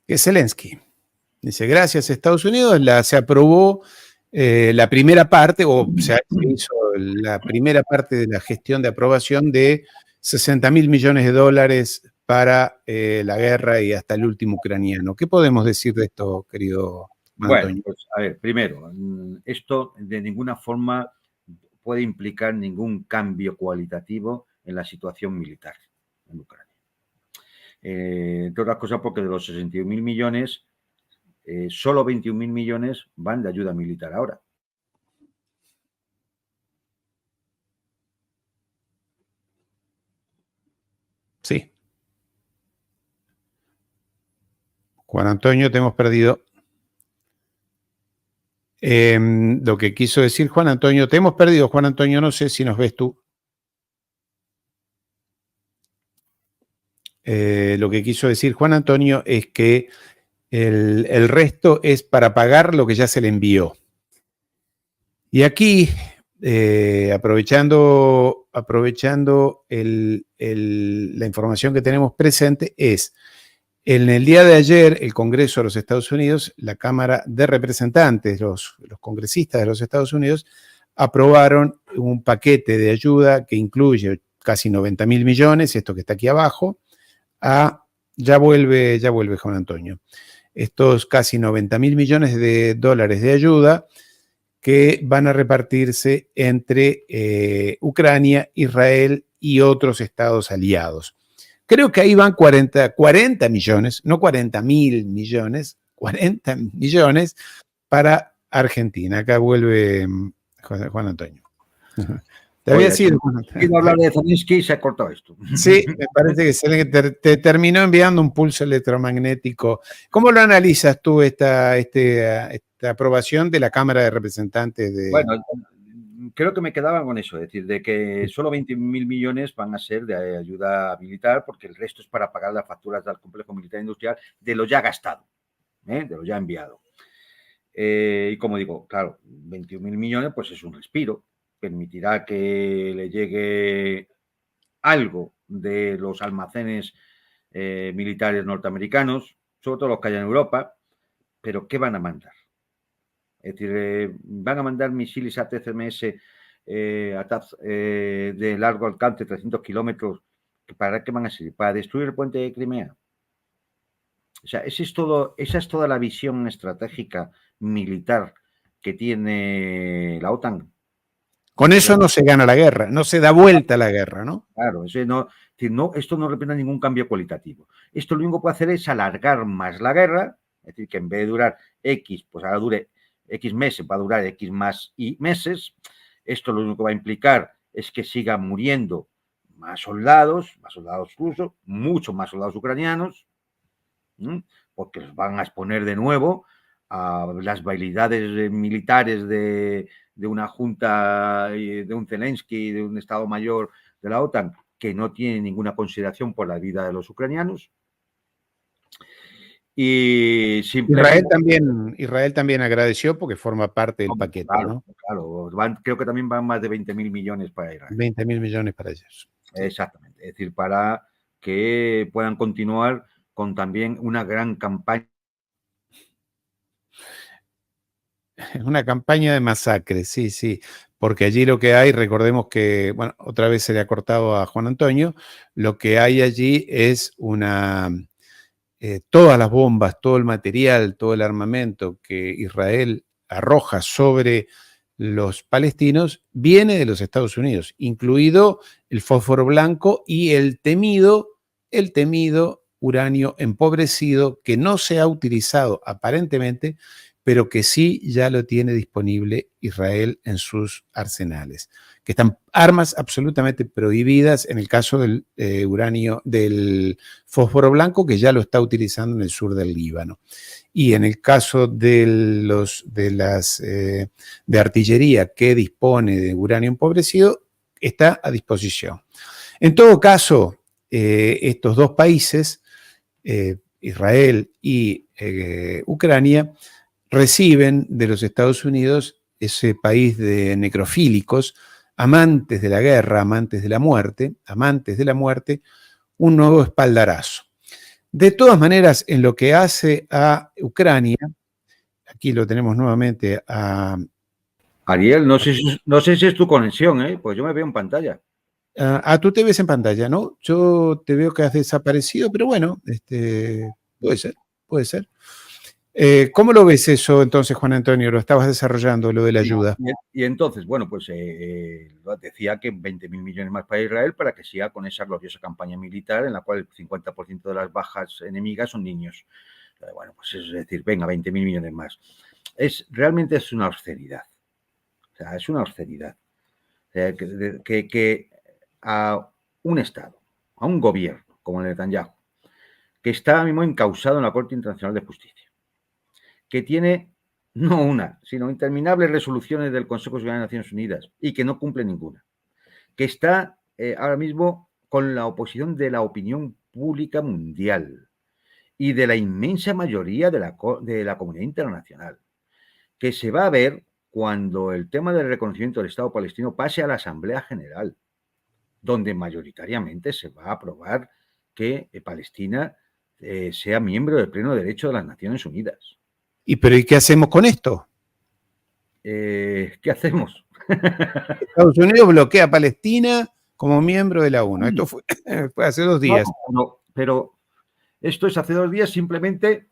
que es Zelensky. Dice, gracias Estados Unidos, se aprobó la primera parte, o sea, se hizo la primera parte de la gestión de aprobación de 60.000 millones de dólares para la guerra y hasta el último ucraniano. ¿Qué podemos decir de esto, querido Juan Antonio? Bueno, pues a ver, primero, esto de ninguna forma puede implicar ningún cambio cualitativo en la situación militar en Ucrania. Entre otras cosas porque de los 61.000 millones, solo 21.000 millones van de ayuda militar ahora. Sí. Juan Antonio, te hemos perdido. Lo que quiso decir Juan Antonio, te hemos perdido, Juan Antonio, no sé si nos ves tú. Lo que quiso decir Juan Antonio es que el resto es para pagar lo que ya se le envió. Y aquí, aprovechando la información que tenemos presente, en el día de ayer, el Congreso de los Estados Unidos, la Cámara de Representantes, los congresistas de los Estados Unidos, aprobaron un paquete de ayuda que incluye casi 90.000 millones, esto que está aquí abajo, ya vuelve Juan Antonio, estos casi 90.000 millones de dólares de ayuda que van a repartirse entre Ucrania, Israel y otros estados aliados. Creo que ahí van 40 millones, no 40.000 millones, 40 millones para Argentina. Acá vuelve Juan Antonio. Te había sido. Quiero hablar de Zelensky y se ha cortado esto. Sí, me parece que te terminó enviando un pulso electromagnético. ¿Cómo lo analizas tú esta aprobación de la Cámara de Representantes? Bueno, creo que me quedaba con eso, es decir, de que solo 20.000 millones van a ser de ayuda militar porque el resto es para pagar las facturas del complejo militar industrial de lo ya gastado, de lo ya enviado. Y como digo, claro, 21.000 millones pues es un respiro, permitirá que le llegue algo de los almacenes militares norteamericanos, sobre todo los que hay en Europa, pero ¿qué van a mandar? Es decir, van a mandar misiles ATCMS de largo alcance, 300 kilómetros. ¿Para qué van a servir? ¿Para destruir el puente de Crimea? O sea, esa es toda la visión estratégica militar que tiene la OTAN. Con eso no se gana la guerra, no se da vuelta la guerra, ¿no? Claro, esto no representa ningún cambio cualitativo. Esto lo único que puede hacer es alargar más la guerra, es decir, que en vez de durar X, pues ahora dure X meses, va a durar X más Y meses. Esto lo único que va a implicar es que sigan muriendo más soldados rusos, mucho más soldados ucranianos, porque los van a exponer de nuevo a las bailidades militares de una junta, de un Zelensky, de un Estado Mayor de la OTAN, que no tiene ninguna consideración por la vida de los ucranianos. Y Israel también agradeció porque forma parte del paquete, claro, ¿no? Claro, creo que también van más de 20.000 millones para Israel. 20.000 millones para ellos. Exactamente, es decir, para que puedan continuar con también una gran campaña. Es una campaña de masacre, sí, sí, porque allí lo que hay, recordemos que, bueno, otra vez se le ha cortado a Juan Antonio, lo que hay allí es todas las bombas, todo el material, todo el armamento que Israel arroja sobre los palestinos viene de los Estados Unidos, incluido el fósforo blanco y el temido uranio empobrecido que no se ha utilizado aparentemente, pero que sí ya lo tiene disponible Israel en sus arsenales, que están armas absolutamente prohibidas en el caso del uranio, del fósforo blanco, que ya lo está utilizando en el sur del Líbano. Y en el caso de artillería que dispone de uranio empobrecido, está a disposición. En todo caso, estos dos países, Israel y Ucrania, reciben de los Estados Unidos, ese país de necrofílicos, amantes de la guerra, amantes de la muerte, un nuevo espaldarazo. De todas maneras, en lo que hace a Ucrania, aquí lo tenemos nuevamente Ariel, no sé si es tu conexión, ¿eh? Pues yo me veo en pantalla. tú te ves en pantalla, ¿no? Yo te veo que has desaparecido, pero bueno, puede ser, puede ser. ¿Cómo lo ves eso entonces, Juan Antonio? Lo estabas desarrollando, lo de la ayuda. Y entonces, bueno, pues decía que 20.000 millones más para Israel para que siga con esa gloriosa campaña militar en la cual el 50% de las bajas enemigas son niños. Bueno, pues es decir, venga, 20.000 millones más. Realmente es una austeridad. O sea, es una austeridad. O sea, que a un Estado, a un gobierno como el de Netanyahu, que está ahora mismo encausado en la Corte Internacional de Justicia, que tiene no una, sino interminables resoluciones del Consejo de Seguridad de Naciones Unidas y que no cumple ninguna, que está ahora mismo con la oposición de la opinión pública mundial y de la inmensa mayoría de la comunidad internacional, que se va a ver cuando el tema del reconocimiento del Estado palestino pase a la Asamblea General, donde mayoritariamente se va a aprobar que Palestina sea miembro de pleno derecho de las Naciones Unidas. ¿Y qué hacemos con esto? ¿Qué hacemos? Estados Unidos bloquea a Palestina como miembro de la ONU. Esto fue hace 2 días. No, pero esto es hace 2 días simplemente,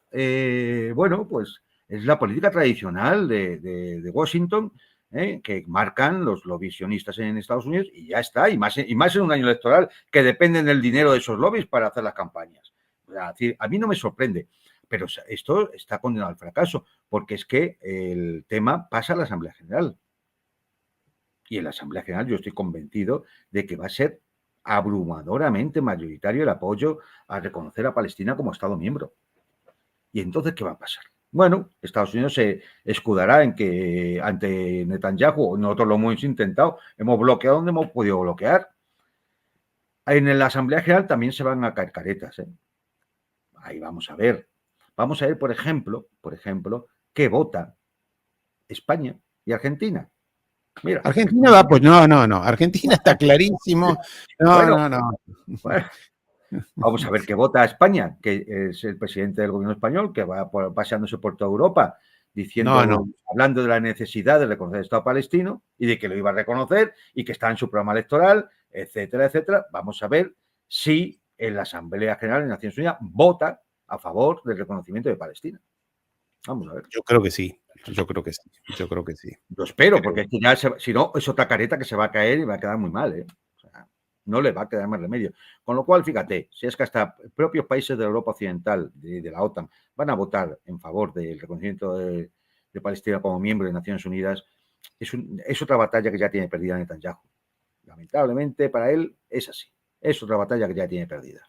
bueno, pues es la política tradicional de Washington, que marcan los lobbies sionistas en Estados Unidos y ya está, y más en un año electoral que dependen del dinero de esos lobbies para hacer las campañas. Es decir, a mí no me sorprende, pero esto está condenado al fracaso, porque es que el tema pasa a la Asamblea General. Y en la Asamblea General yo estoy convencido de que va a ser abrumadoramente mayoritario el apoyo a reconocer a Palestina como Estado miembro. ¿Y entonces qué va a pasar? Bueno, Estados Unidos se escudará en que ante Netanyahu, nosotros lo hemos intentado, hemos bloqueado donde hemos podido bloquear. En la Asamblea General también se van a caer caretas. Ahí vamos a ver. Vamos a ver, por ejemplo, qué vota España y Argentina. Mira. Argentina va, pues no. Argentina está clarísimo. Bueno, No. Bueno, vamos a ver qué vota España, que es el presidente del gobierno español, que va paseándose por toda Europa hablando de la necesidad de reconocer el Estado palestino y de que lo iba a reconocer y que está en su programa electoral, etcétera, etcétera. Vamos a ver si en la Asamblea General de Naciones Unidas vota a favor del reconocimiento de Palestina. Vamos a ver. Yo creo que sí. Yo Lo espero, porque ya si no, es otra careta que se va a caer y va a quedar muy mal, O sea, no le va a quedar más remedio. Con lo cual, fíjate, si es que hasta propios países de Europa Occidental, de la OTAN, van a votar en favor del reconocimiento de Palestina como miembro de Naciones Unidas, es otra batalla que ya tiene perdida Netanyahu. Lamentablemente para él es así. Es otra batalla que ya tiene perdida.